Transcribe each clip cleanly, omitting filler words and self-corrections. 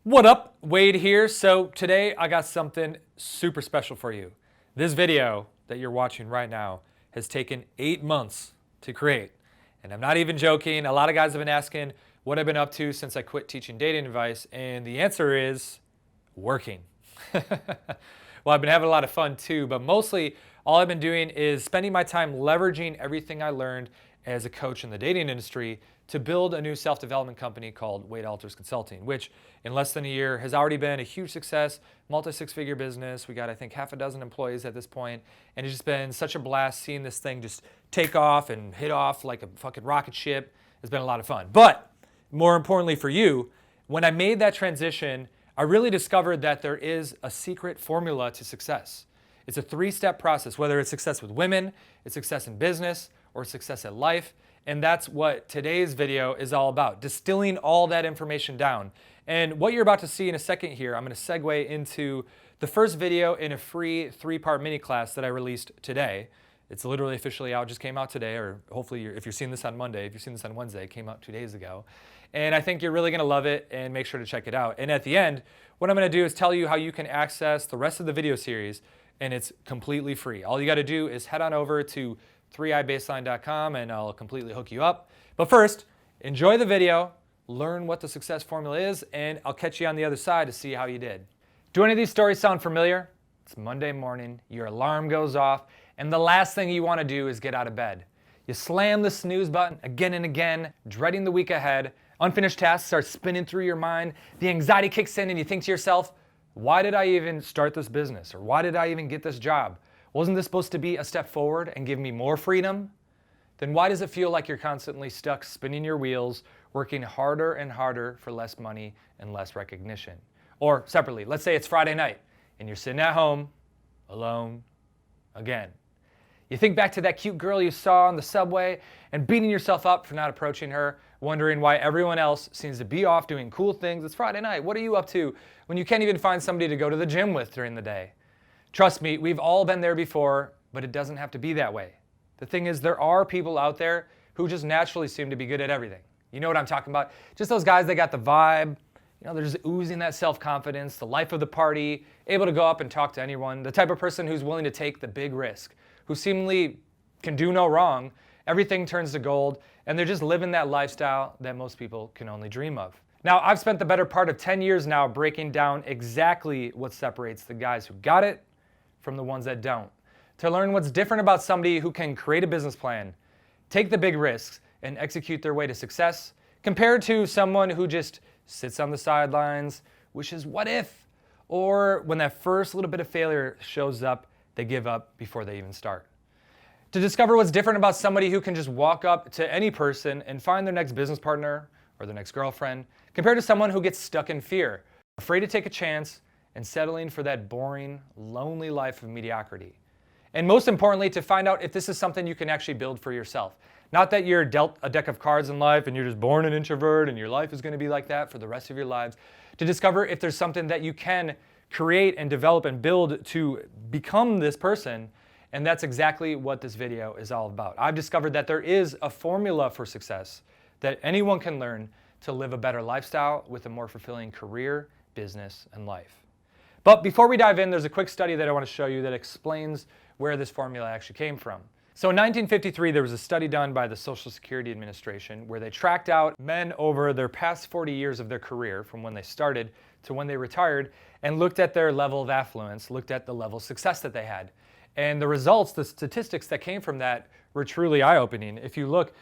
What up? Wade here. So today I got something super special for you. This video that you're watching right now has taken 8 months to create. And I'm not even joking. A lot of guys have been asking what I've been up to since I quit teaching dating advice. And the answer is working. Well, I've been having a lot of fun too, but mostly all I've been doing is spending my time leveraging everything I learned as a coach in the dating industry to build a new self-development company called Wade Alters Consulting, which in less than a year has already been a huge success, multi-six-figure business. We got, I think, half a dozen employees at this point, and it's just been such a blast seeing this thing just take off and hit off like a fucking rocket ship. It's been a lot of fun. But more importantly for you, when I made that transition, I really discovered that there is a secret formula to success. It's a 3-step process, whether it's success with women, it's success in business, or success at life. And that's what today's video is all about, distilling all that information down. And what you're about to see in a second here, I'm going to segue into the first video in a free 3-part mini class that I released today. It's literally officially out, just came out today, or hopefully if you're seeing this on Monday, if you're seeing this on Wednesday, it came out 2 days ago. And I think you're really gonna love it, and make sure to check it out. And at the end, what I'm gonna do is tell you how you can access the rest of the video series, and it's completely free. All you gotta do is head on over to 3ibaseline.com and I'll completely hook you up. But first, enjoy the video, learn what the success formula is, and I'll catch you on the other side to see how you did. Do any of these stories sound familiar? It's Monday morning, your alarm goes off, and the last thing you want to do is get out of bed. You slam the snooze button again and again, dreading the week ahead. Unfinished tasks start spinning through your mind. The anxiety kicks in and you think to yourself, why did I even start this business? Or why did I even get this job? Wasn't this supposed to be a step forward and give me more freedom? Then why does it feel like you're constantly stuck spinning your wheels, working harder and harder for less money and less recognition? Or separately, let's say it's Friday night and you're sitting at home, alone, again. You think back to that cute girl you saw on the subway and beating yourself up for not approaching her, wondering why everyone else seems to be off doing cool things. It's Friday night. What are you up to when you can't even find somebody to go to the gym with during the day? Trust me, we've all been there before, but it doesn't have to be that way. The thing is, there are people out there who just naturally seem to be good at everything. You know what I'm talking about? Just those guys that got the vibe. You know, they're just oozing that self-confidence, the life of the party, able to go up and talk to anyone, the type of person who's willing to take the big risk, who seemingly can do no wrong, everything turns to gold, and they're just living that lifestyle that most people can only dream of. Now, I've spent the better part of 10 years now breaking down exactly what separates the guys who got it from the ones that don't, to learn what's different about somebody who can create a business plan, take the big risks, and execute their way to success, compared to someone who just sits on the sidelines, wishes what if, or when that first little bit of failure shows up, they give up before they even start. To discover what's different about somebody who can just walk up to any person and find their next business partner or their next girlfriend, compared to someone who gets stuck in fear, afraid to take a chance, and settling for that boring, lonely life of mediocrity. And most importantly, to find out if this is something you can actually build for yourself. Not that you're dealt a deck of cards in life and you're just born an introvert and your life is going to be like that for the rest of your lives. To discover if there's something that you can create and develop and build to become this person. And that's exactly what this video is all about. I've discovered that there is a formula for success that anyone can learn to live a better lifestyle with a more fulfilling career, business, and life. But before we dive in, there's a quick study that I want to show you that explains where this formula actually came from. So in 1953, there was a study done by the Social Security Administration where they tracked out men over their past 40 years of their career, from when they started to when they retired, and looked at their level of affluence, looked at the level of success that they had. And the results, the statistics that came from that were truly eye-opening. If you look,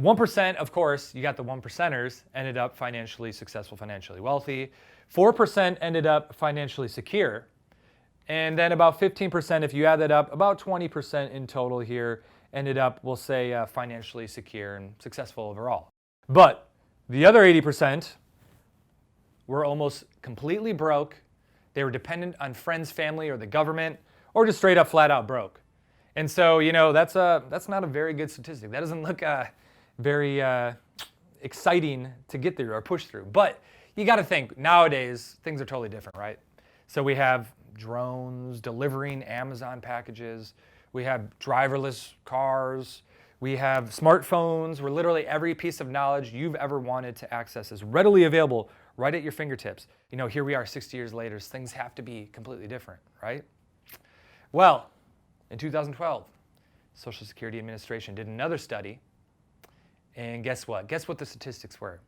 1%, of course, you got the 1%ers, ended up financially successful, financially wealthy. 4% ended up financially secure. And then about 15%, if you add that up, about 20% in total here ended up, we'll say, financially secure and successful overall. But the other 80% were almost completely broke. They were dependent on friends, family, or the government, or just straight up flat out broke. And so, you know, that's not a very good statistic. That doesn't look very exciting to get through or push through. But you got to think, nowadays, things are totally different, right? So we have drones delivering Amazon packages. We have driverless cars. We have smartphones where literally every piece of knowledge you've ever wanted to access is readily available right at your fingertips. Here we are 60 years later, things have to be completely different, right? Well, in 2012, Social Security Administration did another study, and guess what? Guess what the statistics were?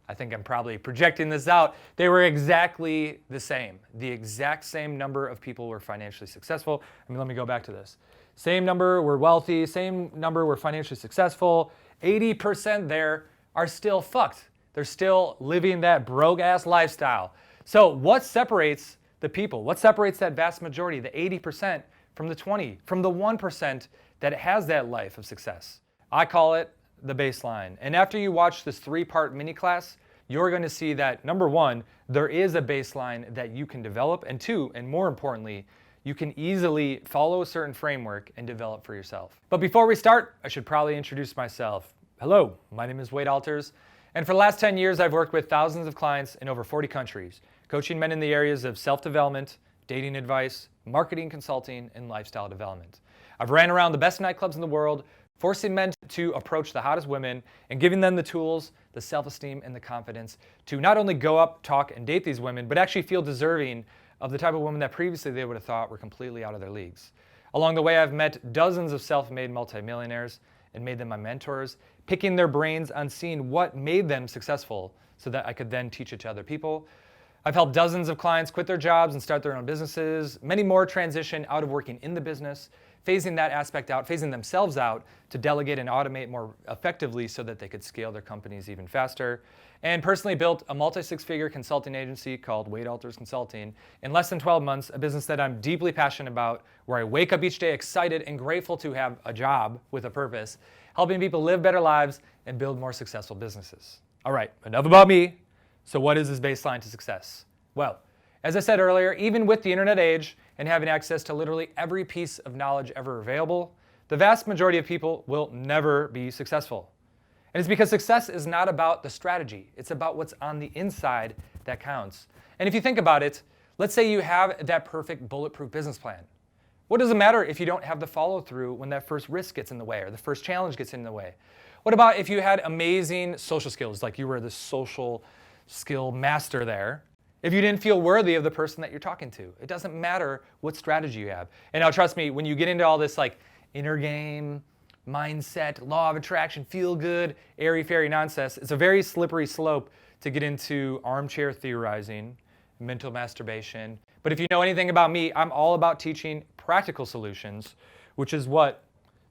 I think I'm probably projecting this out. They were exactly the same. The exact same number of people were financially successful. Let me go back to this. Same number were wealthy, same number were financially successful. 80% there are still fucked. They're still living that broke-ass lifestyle. So what separates the people? What separates that vast majority, the 80%, from the 20, from the 1% that has that life of success? I call it the baseline. And after you watch this 3-part mini class, you're going to see that, number one, there is a baseline that you can develop, and two, and more importantly, you can easily follow a certain framework and develop for yourself. But before we start, I should probably introduce myself. Hello, my name is Wade Alters, and for the last 10 years, I've worked with thousands of clients in over 40 countries, coaching men in the areas of self-development, dating advice, marketing consulting, and lifestyle development. I've ran around the best nightclubs in the world, forcing men to approach the hottest women and giving them the tools, the self-esteem, and the confidence to not only go up, talk, and date these women, but actually feel deserving of the type of women that previously they would have thought were completely out of their leagues. Along the way, I've met dozens of self-made multimillionaires and made them my mentors, picking their brains on seeing what made them successful so that I could then teach it to other people. I've helped dozens of clients quit their jobs and start their own businesses, many more transition out of working in the business, phasing that aspect out, phasing themselves out to delegate and automate more effectively so that they could scale their companies even faster. And personally built a multi-six-figure consulting agency called Wade Alters Consulting in less than 12 months, a business that I'm deeply passionate about, where I wake up each day excited and grateful to have a job with a purpose, helping people live better lives and build more successful businesses. All right, enough about me. So what is this baseline to success? Well, as I said earlier, even with the internet age and having access to literally every piece of knowledge ever available, the vast majority of people will never be successful. And it's because success is not about the strategy. It's about what's on the inside that counts. And if you think about it, let's say you have that perfect bulletproof business plan. What does it matter if you don't have the follow through when that first risk gets in the way or the first challenge gets in the way? What about if you had amazing social skills, like you were the social skill master there, if you didn't feel worthy of the person that you're talking to? It doesn't matter what strategy you have. And now trust me, when you get into all this like inner game, mindset, law of attraction, feel good, airy-fairy nonsense, it's a very slippery slope to get into armchair theorizing, mental masturbation. But if you know anything about me, I'm all about teaching practical solutions, which is what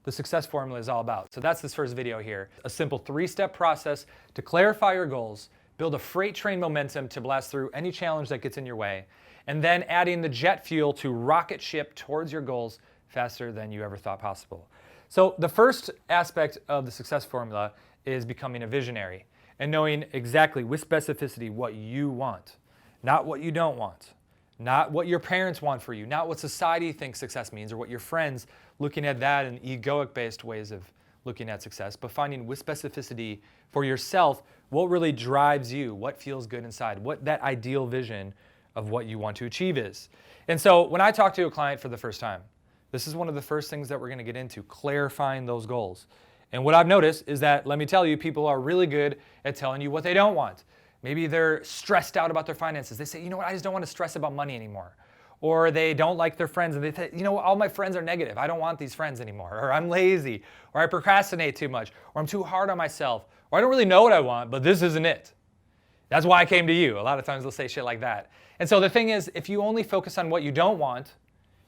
the success formula is all about. So that's this first video here. A simple 3-step process to clarify your goals, build a freight train momentum to blast through any challenge that gets in your way, and then adding the jet fuel to rocket ship towards your goals faster than you ever thought possible. So the first aspect of the success formula is becoming a visionary and knowing exactly with specificity what you want, not what you don't want, not what your parents want for you, not what society thinks success means or what your friends looking at that in egoic-based ways of looking at success, but finding with specificity for yourself what really drives you, what feels good inside, what that ideal vision of what you want to achieve is. And so when I talk to a client for the first time, this is one of the first things that we're going to get into, clarifying those goals. And what I've noticed is that, let me tell you, people are really good at telling you what they don't want. Maybe they're stressed out about their finances. They say, you know what, I just don't want to stress about money anymore. Or they don't like their friends and they say, you know what, all my friends are negative. I don't want these friends anymore. Or I'm lazy. Or I procrastinate too much. Or I'm too hard on myself. Or I don't really know what I want, but this isn't it. That's why I came to you. A lot of times they'll say shit like that. And so the thing is, if you only focus on what you don't want,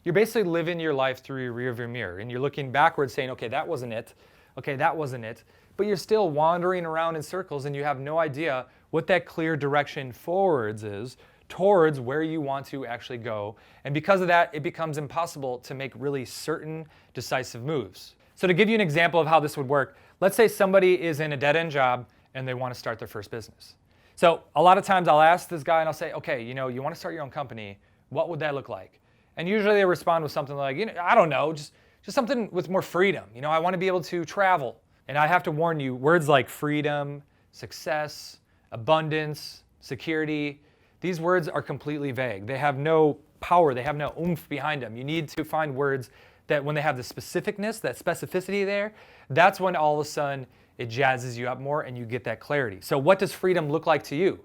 you're basically living your life through your rearview mirror. And you're looking backwards saying, okay, that wasn't it. Okay, that wasn't it. But you're still wandering around in circles and you have no idea what that clear direction forwards is towards where you want to actually go. And because of that, it becomes impossible to make really certain, decisive moves. So to give you an example of how this would work, let's say somebody is in a dead-end job and they want to start their first business. So a lot of times I'll ask this guy and I'll say, okay, you want to start your own company. What would that look like? And usually they respond with something like, I don't know, just something with more freedom. I want to be able to travel. And I have to warn you, words like freedom, success, abundance, security, these words are completely vague. They have no power. They have no oomph behind them. You need to find words that when they have the specificness, that specificity there, that's when all of a sudden it jazzes you up more and you get that clarity. So what does freedom look like to you?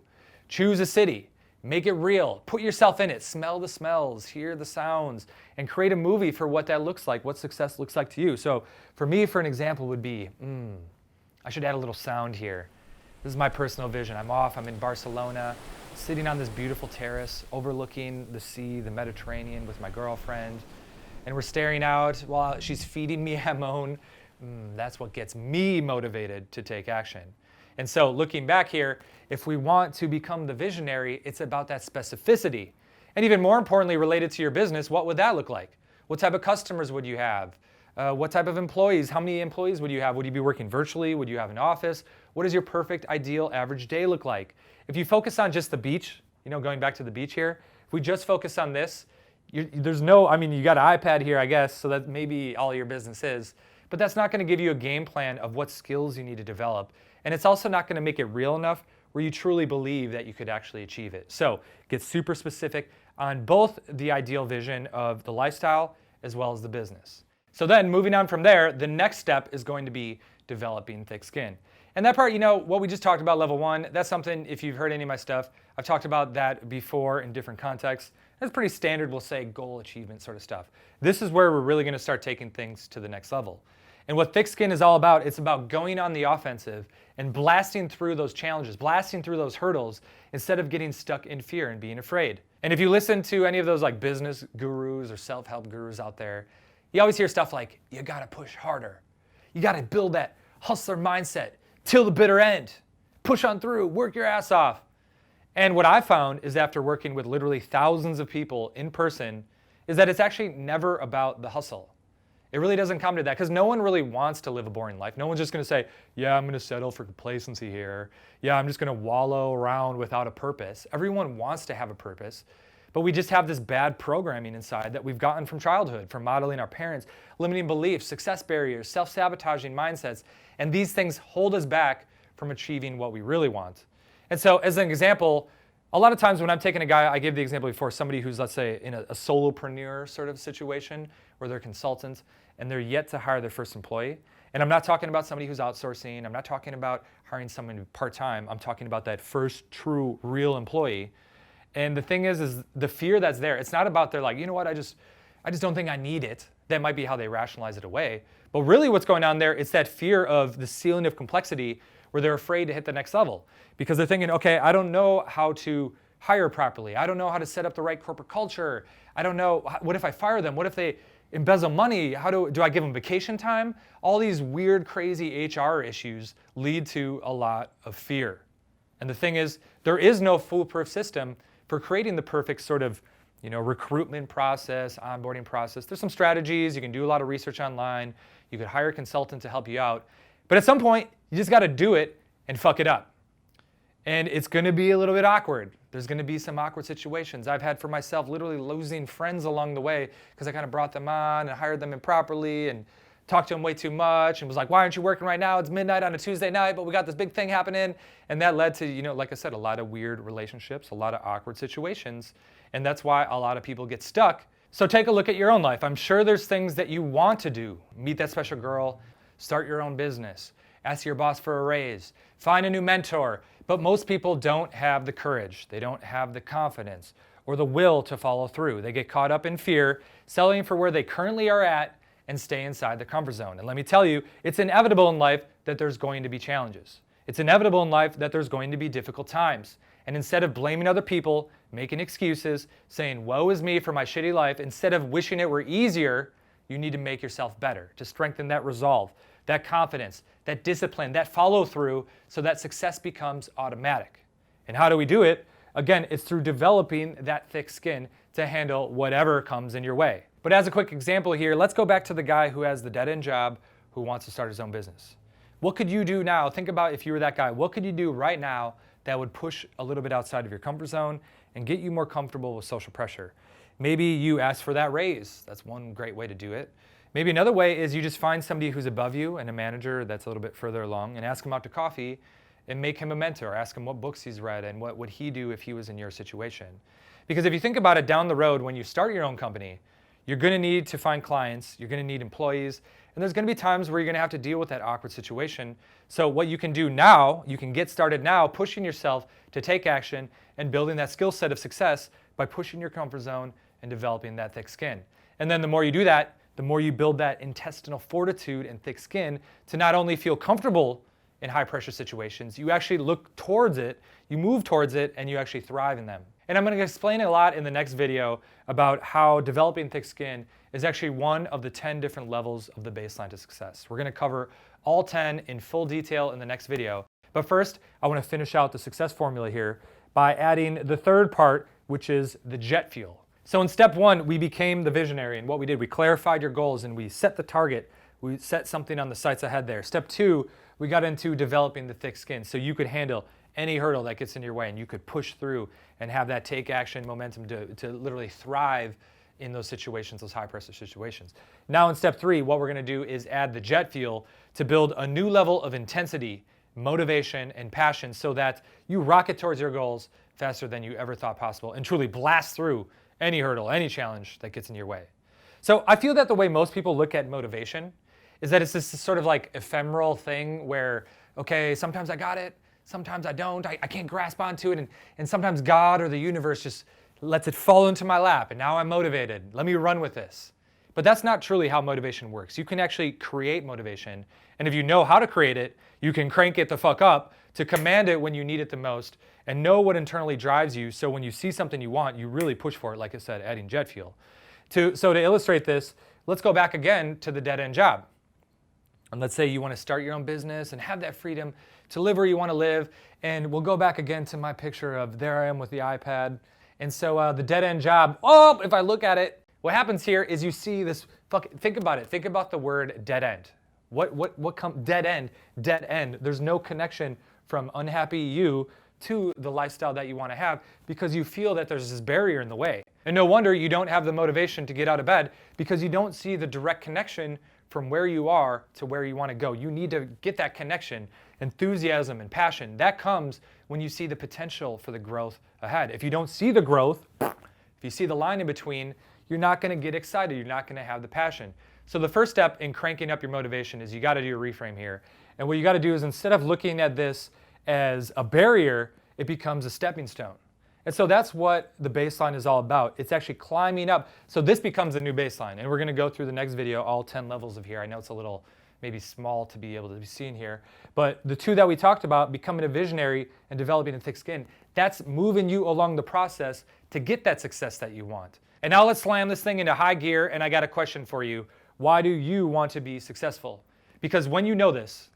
Choose a city. Make it real. Put yourself in it. Smell the smells, hear the sounds, and create a movie for what that looks like, what success looks like to you. So for me, for an example would be, I should add a little sound here. This is my personal vision. I'm in Barcelona, sitting on this beautiful terrace overlooking the sea, the Mediterranean with my girlfriend. And we're staring out while she's feeding me hamon. That's what gets me motivated to take action. And so looking back here, if we want to become the visionary, it's about that specificity. And even more importantly, related to your business, what would that look like? What type of customers would you have? What type of employees? How many employees would you have? Would you be working virtually? Would you have an office? What does your perfect, ideal, average day look like? If you focus on just the beach, going back to the beach here, if we just focus on this, you got an iPad here, I guess, so that maybe all your business is, but that's not going to give you a game plan of what skills you need to develop. And it's also not going to make it real enough where you truly believe that you could actually achieve it. So get super specific on both the ideal vision of the lifestyle as well as the business. So then moving on from there, the next step is going to be developing thick skin. And that part, what we just talked about, level 1, that's something, if you've heard any of my stuff, I've talked about that before in different contexts. That's pretty standard, we'll say, goal achievement sort of stuff. This is where we're really going to start taking things to the next level. And what thick skin is all about, it's about going on the offensive and blasting through those challenges, blasting through those hurdles, instead of getting stuck in fear and being afraid. And if you listen to any of those like business gurus or self-help gurus out there, you always hear stuff like, you gotta push harder. You gotta build that hustler mindset till the bitter end. Push on through, work your ass off. And what I found is after working with literally thousands of people in person, is that it's actually never about the hustle. It really doesn't come to that, because no one really wants to live a boring life. No one's just going to say, yeah, I'm going to settle for complacency here. Yeah, I'm just going to wallow around without a purpose. Everyone wants to have a purpose, but we just have this bad programming inside that we've gotten from childhood, from modeling our parents, limiting beliefs, success barriers, self-sabotaging mindsets, and these things hold us back from achieving what we really want. And so as an example, a lot of times when I'm taking a guy, I gave the example before, somebody who's, let's say, in a solopreneur sort of situation where they're consultants and they're yet to hire their first employee. And I'm not talking about somebody who's outsourcing. I'm not talking about hiring someone part-time. I'm talking about that first true, real employee. And the thing is the fear that's there, it's not about they're like, you know what, I just don't think I need it. That might be how they rationalize it away. But really what's going on there, it's that fear of the ceiling of complexity where they're afraid to hit the next level. Because they're thinking, okay, I don't know how to hire properly. I don't know how to set up the right corporate culture. I don't know, what if I fire them? What if they embezzle money? How do I give them vacation time? All these weird, crazy HR issues lead to a lot of fear. And the thing is, there is no foolproof system for creating the perfect sort of recruitment process, onboarding process. There's some strategies. You can do a lot of research online. You could hire a consultant to help you out. But at some point, you just got to do it and fuck it up. And it's going to be a little bit awkward. There's going to be some awkward situations. I've had for myself literally losing friends along the way because I kind of brought them on and hired them improperly and talked to them way too much and was like, why aren't you working right now? It's midnight on a Tuesday night, but we got this big thing happening. And that led to, like I said, a lot of weird relationships, a lot of awkward situations. And that's why a lot of people get stuck. So take a look at your own life. I'm sure there's things that you want to do. Meet that special girl, start your own business, ask your boss for a raise, find a new mentor. But most people don't have the courage. They don't have the confidence or the will to follow through. They get caught up in fear, settling for where they currently are at, and stay inside the comfort zone. And let me tell you, it's inevitable in life that there's going to be challenges. It's inevitable in life that there's going to be difficult times. And instead of blaming other people, making excuses, saying, woe is me for my shitty life, instead of wishing it were easier, you need to make yourself better to strengthen that resolve, that confidence, that discipline, that follow through, so that success becomes automatic. And how do we do it? Again, it's through developing that thick skin to handle whatever comes in your way. But as a quick example here, let's go back to the guy who has the dead-end job who wants to start his own business. What could you do now? Think about if you were that guy. What could you do right now that would push a little bit outside of your comfort zone and get you more comfortable with social pressure? Maybe you ask for that raise. That's one great way to do it. Maybe another way is you just find somebody who's above you and a manager that's a little bit further along and ask him out to coffee and make him a mentor. Ask him what books he's read and what would he do if he was in your situation. Because if you think about it down the road, when you start your own company, you're going to need to find clients, you're going to need employees, And there's going to be times where you're going to have to deal with that awkward situation. So what you can do now, you can get started now pushing yourself to take action and building that skill set of success by pushing your comfort zone and developing that thick skin. And then the more you do that, the more you build that intestinal fortitude and thick skin to not only feel comfortable in high pressure situations, you actually look towards it, you move towards it, and you actually thrive in them. And I'm going to explain a lot in the next video about how developing thick skin is actually one of the 10 different levels of the baseline to success. We're going to cover all 10 in full detail in the next video. But first, I want to finish out the success formula here by adding the third part, which is the jet fuel. So in step one, we became the visionary, and what we did, we clarified your goals and we set the target. We set something on the sights ahead there. Step two, we got into developing the thick skin so you could handle any hurdle that gets in your way and you could push through and have that take action momentum to literally thrive in those situations, those high pressure situations. Now in step three, what we're going to do is add the jet fuel to build a new level of intensity, motivation, and passion so that you rocket towards your goals faster than you ever thought possible and truly blast through any hurdle, any challenge that gets in your way. So I feel that the way most people look at motivation is that it's this sort of like ephemeral thing where, okay, sometimes I got it, sometimes I don't, I can't grasp onto it, and sometimes God or the universe just lets it fall into my lap, and now I'm motivated. Let me run with this. But that's not truly how motivation works. You can actually create motivation, and if you know how to create it, you can crank it the fuck up to command it when you need it the most, and know what internally drives you, so when you see something you want, you really push for it, like I said, adding jet fuel. So to illustrate this, let's go back again to the dead-end job. And let's say you want to start your own business and have that freedom to live where you want to live. And we'll go back again to my picture of there I am with the iPad. And so the dead-end job, if I look at it, what happens here is you see this, think about it. Think about the word dead end. What comes, dead end, dead end. There's no connection from unhappy you to the lifestyle that you want to have because you feel that there's this barrier in the way. And no wonder you don't have the motivation to get out of bed because you don't see the direct connection from where you are to where you want to go. You need to get that connection, enthusiasm, and passion. That comes when you see the potential for the growth ahead. If you don't see the growth, if you see the line in between, you're not going to get excited. You're not going to have the passion. So the first step in cranking up your motivation is you got to do a reframe here. And what you got to do is instead of looking at this as a barrier, it becomes a stepping stone. And so that's what the baseline is all about. It's actually climbing up. So this becomes a new baseline. And we're going to go through the next video, all 10 levels of here. I know it's a little maybe small to be able to be seen here. But the two that we talked about, becoming a visionary and developing a thick skin, that's moving you along the process to get that success that you want. And now let's slam this thing into high gear. And I got a question for you. Why do you want to be successful? Because when you know this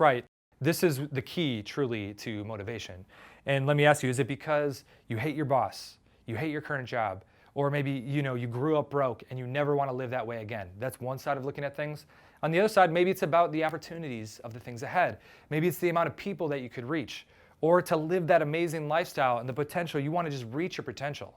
right, this is the key truly to motivation. And let me ask you, is it because you hate your boss, you hate your current job, or maybe you grew up broke and you never want to live that way again? That's one side of looking at things. On the other side, maybe it's about the opportunities of the things ahead. Maybe it's the amount of people that you could reach, or to live that amazing lifestyle and the potential. You want to just reach your potential.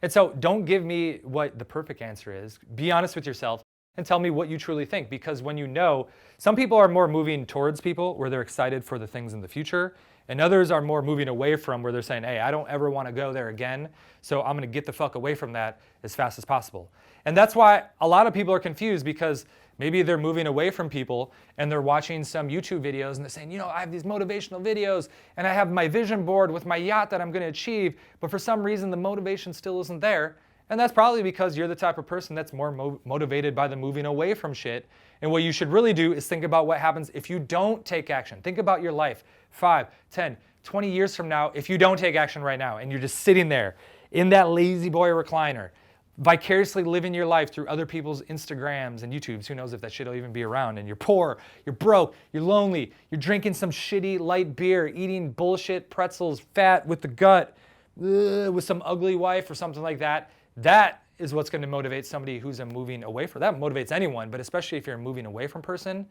And so don't give me what the perfect answer is. Be honest with yourself and tell me what you truly think, because when you know, some people are more moving towards people where they're excited for the things in the future, and others are more moving away from where they're saying, hey, I don't ever want to go there again, so I'm going to get the fuck away from that as fast as possible. And that's why a lot of people are confused, because maybe they're moving away from people and they're watching some YouTube videos and they're saying, I have these motivational videos and I have my vision board with my yacht that I'm going to achieve, but for some reason the motivation still isn't there. And that's probably because you're the type of person that's more motivated by the moving away from shit. And what you should really do is think about what happens if you don't take action. Think about your life 5, 10, 20 years from now if you don't take action right now and you're just sitting there in that lazy boy recliner, vicariously living your life through other people's Instagrams and YouTubes. Who knows if that shit will even be around. And you're poor, you're broke, you're lonely, you're drinking some shitty light beer, eating bullshit pretzels, fat with the gut, with some ugly wife or something like that. That is what's going to motivate somebody who's a moving away from. That motivates anyone, but especially if you're a moving away from person.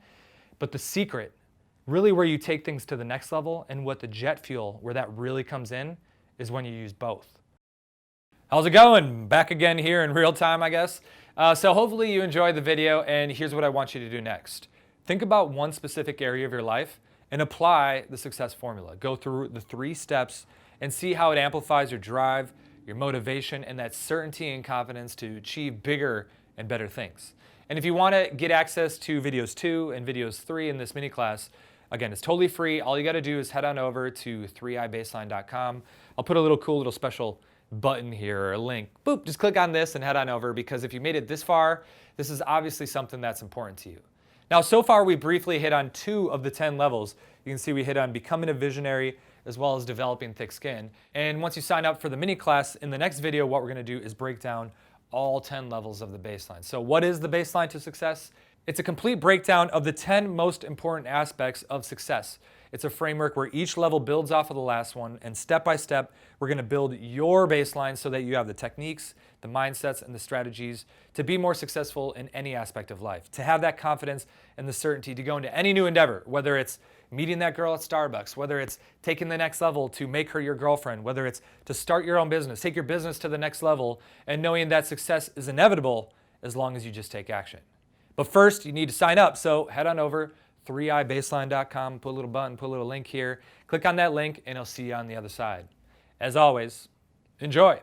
But the secret, really where you take things to the next level and what the jet fuel, where that really comes in, is when you use both. How's it going? Back again here in real time, I guess. So hopefully you enjoyed the video, and here's what I want you to do next. Think about one specific area of your life and apply the success formula. Go through the 3 steps and see how it amplifies your drive, your motivation, and that certainty and confidence to achieve bigger and better things. And if you want to get access to videos 2 and videos 3 in this mini class, again, it's totally free. All you got to do is head on over to 3ibaseline.com. I'll put a little special button here or a link. Boop, just click on this and head on over, because if you made it this far, this is obviously something that's important to you. Now, so far we briefly hit on 2 of the 10 levels. You can see we hit on becoming a visionary as well as developing thick skin. And once you sign up for the mini class, in the next video, what we're going to do is break down all 10 levels of the baseline. So what is the baseline to success? It's a complete breakdown of the 10 most important aspects of success. It's a framework where each level builds off of the last one, and step by step, we're going to build your baseline so that you have the techniques, the mindsets, and the strategies to be more successful in any aspect of life, to have that confidence and the certainty to go into any new endeavor, whether it's meeting that girl at Starbucks, whether it's taking the next level to make her your girlfriend, whether it's to start your own business, take your business to the next level, and knowing that success is inevitable as long as you just take action. But first, you need to sign up, so head on over 3ibaseline.com, put a little button, put a little link here, click on that link, and I'll see you on the other side. As always, enjoy.